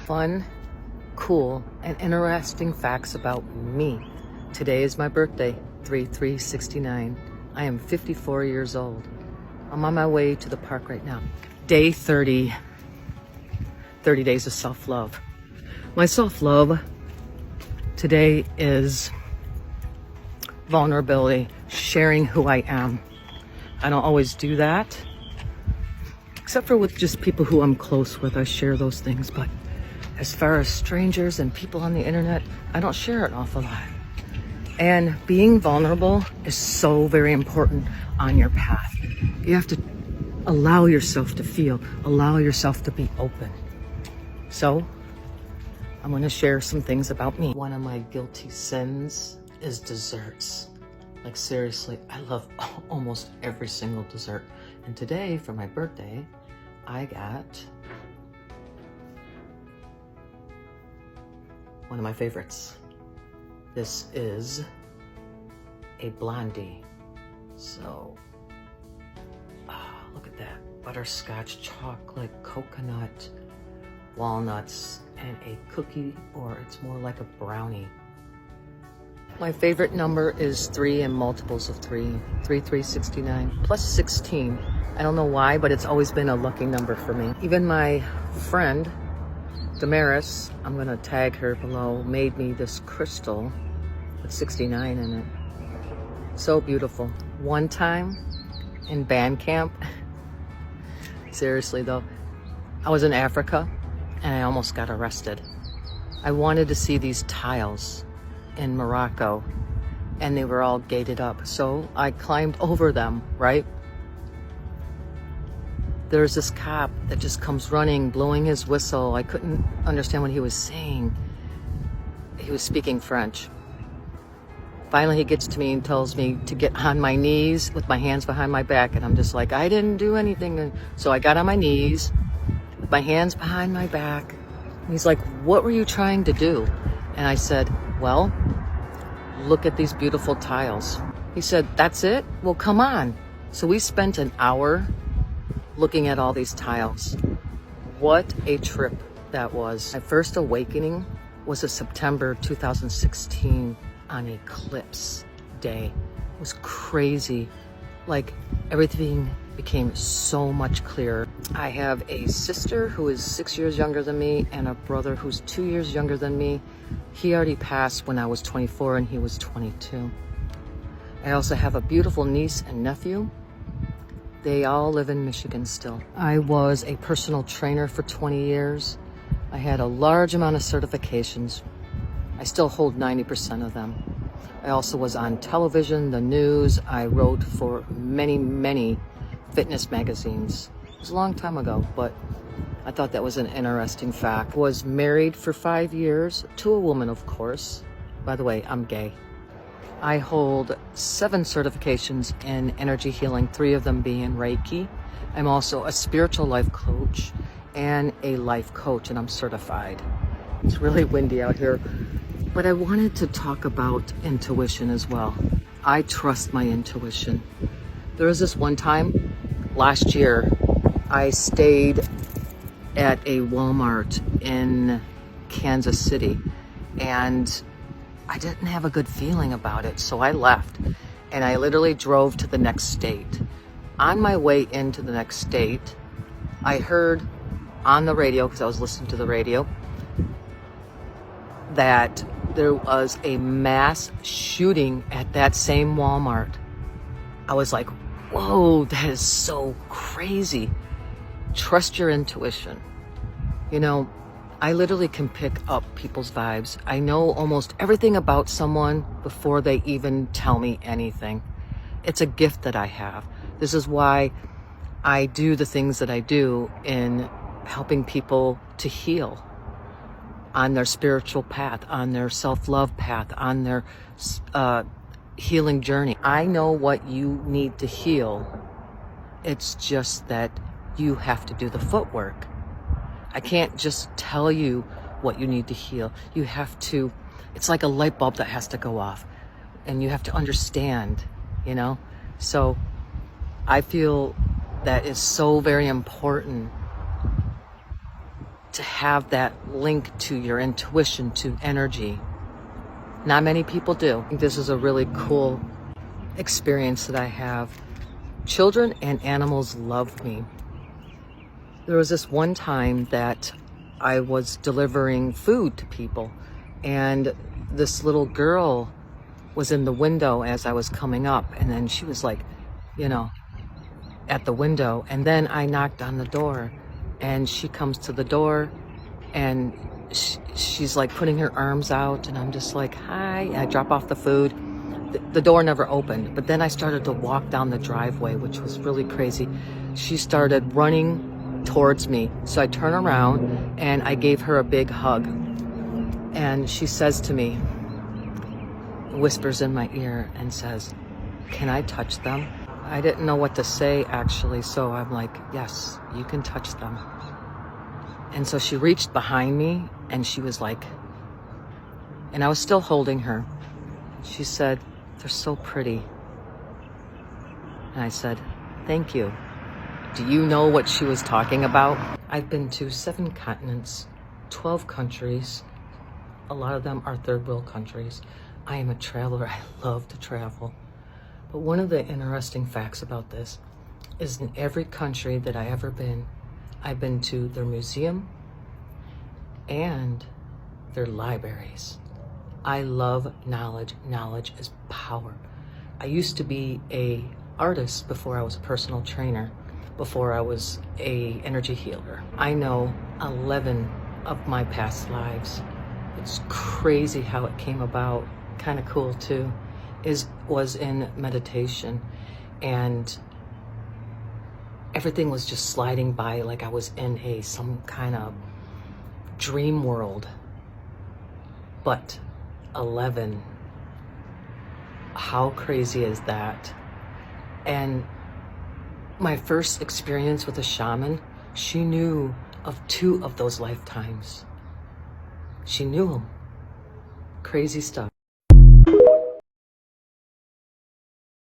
fun, cool, and interesting facts about me. Today is my birthday, 3/3/69. I am 54 years old. I'm on my way to the park right now. Day 30, 30 days of self-love. My self-love today is vulnerability, sharing who I am. I don't always do that, except for with just people who I'm close with. I share those things, but as far as strangers and people on the internet, I don't share an awful lot. And being vulnerable is so very important on your path. You have to allow yourself to feel, allow yourself to be open. So I'm going to share some things about me. One of my guilty sins is desserts. Like seriously, I love almost every single dessert. And today for my birthday, I got one of my favorites. This is a blondie. So, look at that. Butterscotch, chocolate, coconut, walnuts, and a cookie, or it's more like a brownie. My favorite number is 3 and multiples of 3. 3/3/69 plus 16. I don't know why, but it's always been a lucky number for me. Even my friend, Damaris, I'm gonna tag her below, made me this crystal with 69 in it. So beautiful. One time in band camp, seriously though, I was in Africa and I almost got arrested. I wanted to see these tiles in Morocco and they were all gated up. So I climbed over them, right? There's this cop that just comes running, blowing his whistle. I couldn't understand what he was saying. He was speaking French. Finally, he gets to me and tells me to get on my knees with my hands behind my back. And I'm just like, I didn't do anything. And so I got on my knees with my hands behind my back. And he's like, what were you trying to do? And I said, well, look at these beautiful tiles. He said, that's it? Well, come on. So we spent an hour looking at all these tiles. What a trip that was. My first awakening was a September 2016 on Eclipse Day. It was crazy. Like everything became so much clearer. I have a sister who is 6 years younger than me and a brother who's 2 years younger than me. He already passed when I was 24 and he was 22. I also have a beautiful niece and nephew. They all live in Michigan still. I was a personal trainer for 20 years. I had a large amount of certifications. I still hold 90% of them. I also was on television, the news. I wrote for many, many fitness magazines. It was a long time ago, but I thought that was an interesting fact. Was married for 5 years to a woman, of course. By the way, I'm gay. I hold 7 certifications in energy healing, 3 of them being Reiki. I'm also a spiritual life coach and a life coach, and I'm certified. It's really windy out here, but I wanted to talk about intuition as well. I trust my intuition. There was this one time last year, I stayed at a Walmart in Kansas City, and I didn't have a good feeling about it, so I left and I literally drove to the next state. On my way into the next state, I heard on the radio, because I was listening to the radio, that there was a mass shooting at that same Walmart. I was like, whoa, that is so crazy. Trust your intuition. You know, I literally can pick up people's vibes. I know almost everything about someone before they even tell me anything. It's a gift that I have. This is why I do the things that I do in helping people to heal on their spiritual path, on their self-love path, on their healing journey. I know what you need to heal. It's just that you have to do the footwork. I can't just tell you what you need to heal. You have to, it's like a light bulb that has to go off and you have to understand, you know? So I feel that is so very important to have that link to your intuition, to energy. Not many people do. I think this is a really cool experience that I have. Children and animals love me. There was this one time that I was delivering food to people, and this little girl was in the window as I was coming up, and then she was like, you know, at the window, and then I knocked on the door, and she comes to the door, and she's like putting her arms out, and I'm just like, hi, and I drop off the food. The door never opened, but then I started to walk down the driveway, which was really crazy. She started running towards me, so I turn around and I gave her a big hug, and she says to me, whispers in my ear and says, can I touch them? I didn't know what to say, actually, so I'm like, yes, you can touch them. And so she reached behind me, and she was like, and I was still holding her. She said, they're so pretty. And I said, thank you. Do you know what she was talking about? I've been to 7 continents, 12 countries. A lot of them are third world countries. I am a traveler. I love to travel. But one of the interesting facts about this is in every country that I ever been, I've been to their museum and their libraries. I love knowledge. Knowledge is power. I used to be an artist before I was a personal trainer, before I was an energy healer. I know 11 of my past lives. It's crazy how it came about. Kind of cool too. Was in meditation, and everything was just sliding by like I was in some kind of dream world. But 11, how crazy is that? And my first experience with a shaman, she knew of 2 of those lifetimes. She knew them. Crazy stuff.